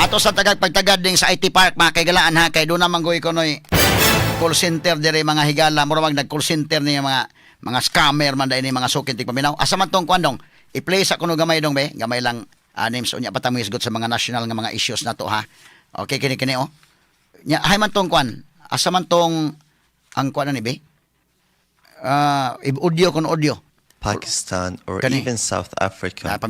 Ato sa pagtagad ding sa IT Park mga kaigalaan ha kay do na manggoy ko noy call center dire mga higala mura mag nag call center niya mga scammer man dai ni mga sukit paminaw. Asa man tong kwandong i-play sa kuno gamay dong be, gamay lang names unya patamis good sa mga national nga mga issues nato ha. Okay kini oh. Nya hay man tong kwan. Asa man tong ang kwan ni be? Audio kon audio. Pakistan or even South Africa, but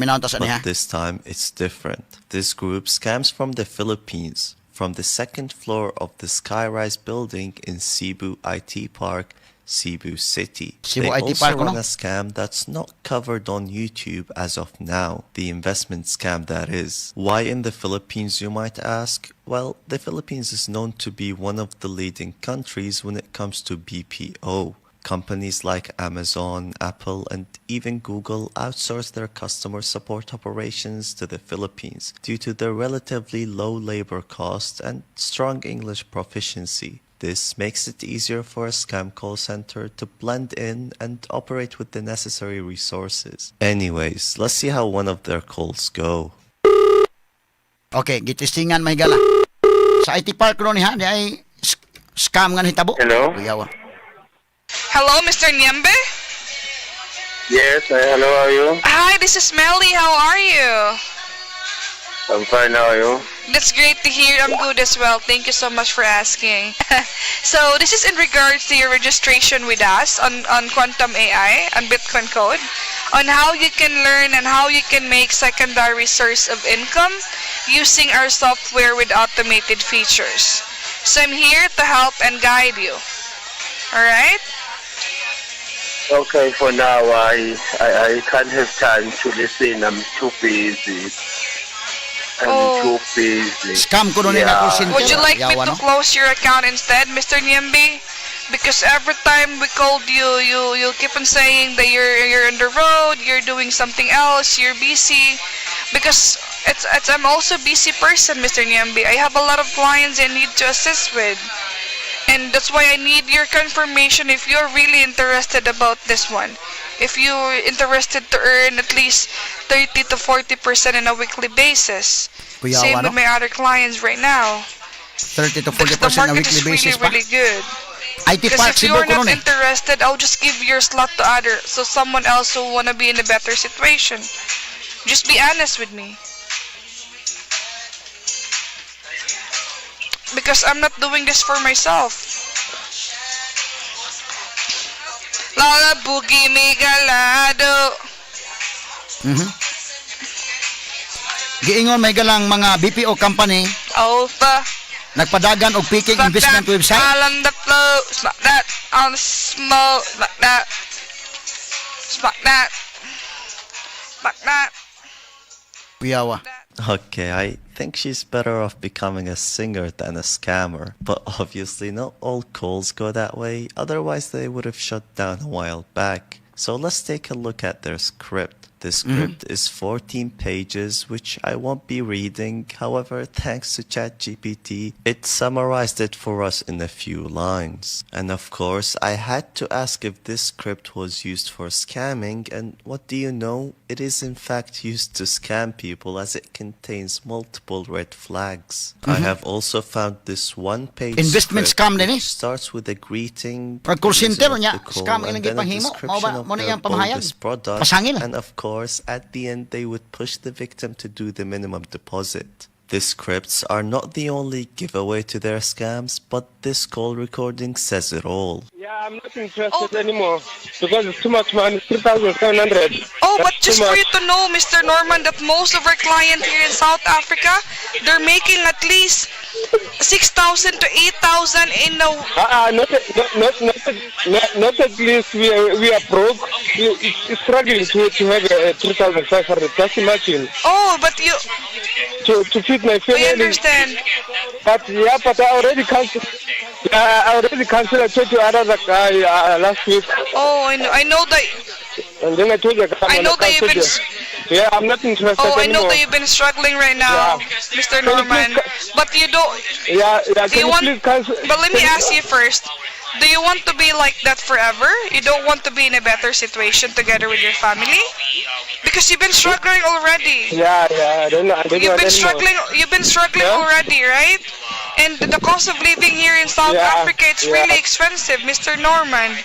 this time it's different. This group scams from the Philippines, from the second floor of the skyrise building in Cebu IT Park, Cebu City. They also run a scam that's not covered on YouTube as of now, the investment scam that is. Why in the Philippines, you might ask? Well, the Philippines is known to be one of the leading countries when it comes to BPO. Companies like Amazon, Apple, and even Google outsource their customer support operations to the Philippines due to their relatively low labor cost and strong English proficiency. This makes it easier for a scam call center to blend in and operate with the necessary resources. Anyways, let's see how one of their calls go. Okay, gitistingan mahigala. Sa IT Park ron ha, di ay scam nga hitabo. Hello? Hello, Mr. Nyembe? Yes, hello, how are you? Hi, this is Melly. How are you? I'm fine, how are you? That's great to hear. I'm good as well. Thank you so much for asking. So, this is in regards to your registration with us on Quantum AI, on Bitcoin Code, on how you can learn and how you can make secondary source of income using our software with automated features. So, I'm here to help and guide you. Alright? Okay, for now, I can't have time to listen. I'm too busy. Too busy. Scam ko rin na call center. Would you like me to close your account instead, Mr. Nyembe? Because every time we called you, you keep on saying that you're on the road, you're doing something else, you're busy. Because I'm also a busy person, Mr. Nyembe. I have a lot of clients I need to assist with. And that's why I need your confirmation if you're really interested about this one. If you're interested to earn at least 30 to 40% on a weekly basis. Same with my other clients right now. 30 to 40% on a weekly basis really good. Because if you're not interested, I'll just give your slot to other, so someone else who wanna be in a better situation. Just be honest with me. Because I'm not doing this for myself. Lala Boogie Migalado. Giingon may galang mga BPO company. Alpha. Nagpadagan og picking investment website. On the flow, smack that on the smoke, smack that. Smack that. Smack that. Kuyawa. Okay, I think she's better off becoming a singer than a scammer. But obviously not all calls go that way, otherwise they would have shut down a while back. So let's take a look at their script. The script is 14 pages, which I won't be reading. However, thanks to ChatGPT, it summarized it for us in a few lines. And of course, I had to ask if this script was used for scamming, and what do you know? It is in fact used to scam people as it contains multiple red flags. I have also found this one-page investment scam din which starts with a greeting, call center niya, scam and then a description of their bogus product, and of course, at the end, they would push the victim to do the minimum deposit. The scripts are not the only giveaway to their scams, but this call recording says it all. Yeah, I'm not interested anymore because it's too much money, 3,700. Oh, but just for you to know, Mr. Norman, that most of our clients here in South Africa, they're making at least 6,000 to 8,000 in a... Not at least we are broke. It's struggling to have 3,500. Just imagine. Oh, but you... To feed my family. I understand. But I already canceled. I already canceled. I told you another guy last week. Oh, I know that. And then I told you. I know that you've been. Yeah, I'm not interested anymore. I know that you've been struggling right now, Mr. Norman. But you don't. Yeah. Do you want? But let me ask you first. Do you want to be like that forever? You don't want to be in a better situation together with your family? Because you've been struggling already. Yeah, I don't know. You've been struggling already, right? And the cost of living here in South Africa, it's really expensive, Mr. Norman.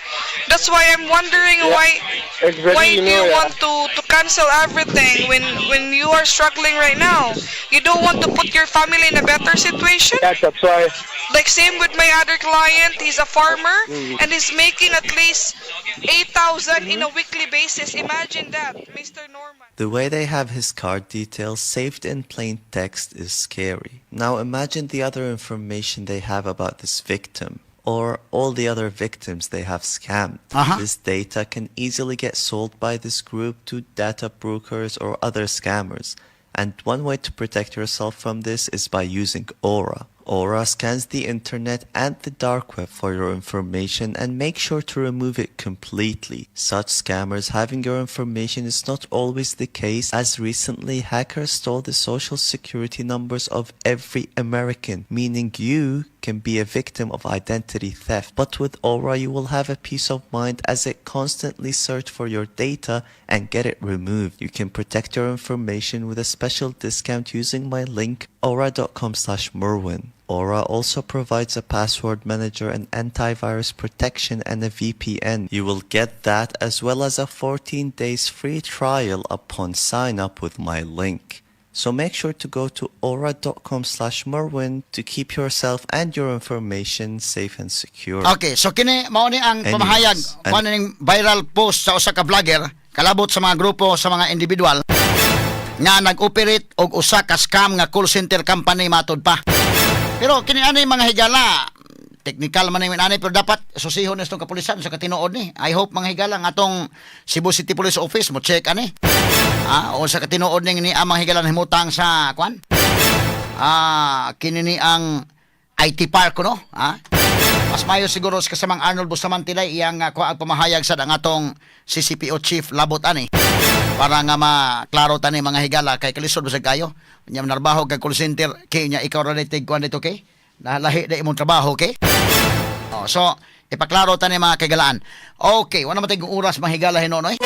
That's why I'm wondering why do you want to cancel everything when you are struggling right now? You don't want to put your family in a better situation? Yeah, that's why. Like same with my other client, he's a farmer and he's making at least 8,000 in a weekly basis. Imagine that, Mr. Norman. The way they have his card details saved in plain text is scary. Now imagine the other information they have about this victim, or all the other victims they have scammed. This data can easily get sold by this group to data brokers or other scammers. And one way to protect yourself from this is by using Aura. Aura scans the internet and the dark web for your information and make sure to remove it completely. Such scammers having your information is not always the case, as recently hackers stole the social security numbers of every American, meaning you can be a victim of identity theft. But with Aura you will have a peace of mind as it constantly search for your data and get it removed. You can protect your information with a special discount using my link aura.com/Merwin. Aura also provides a password manager, and antivirus protection, and a VPN. You will get that as well as a 14 days free trial upon sign up with my link. So make sure to go to aura.com/Merwin to keep yourself and your information safe and secure. Okay, so kini mao ni ang pamahayag kuno ning viral post sa usa ka vlogger kalabot sa mga grupo sa mga individual nga nag-operate og usa ka scam nga call center company matud pa. Pero kini ani mga higala, technical man ni ani pero dapat susihon nitong kapulisan sa Tinood ni. I hope mga higala nga atong Cebu City Police Office mo check ani. O sa Tinood ni ang mga higala himutang sa kwan. Kini ni ang IT Park no, Mas mayo siguro sa kasamang Arnold Bustamantilay iyang kuha pamahayag sa atong CCPO chief labot ani. Para nga maklaro tani mga higala kay kalisod basag kayo. Nya narbaho kag call center kay nya ikaw related kuan dito kay. Lahi na imong trabaho kay. So ipaklaro tani mga kagalaan. Okay, wala man tayong oras mga higala hinonoy.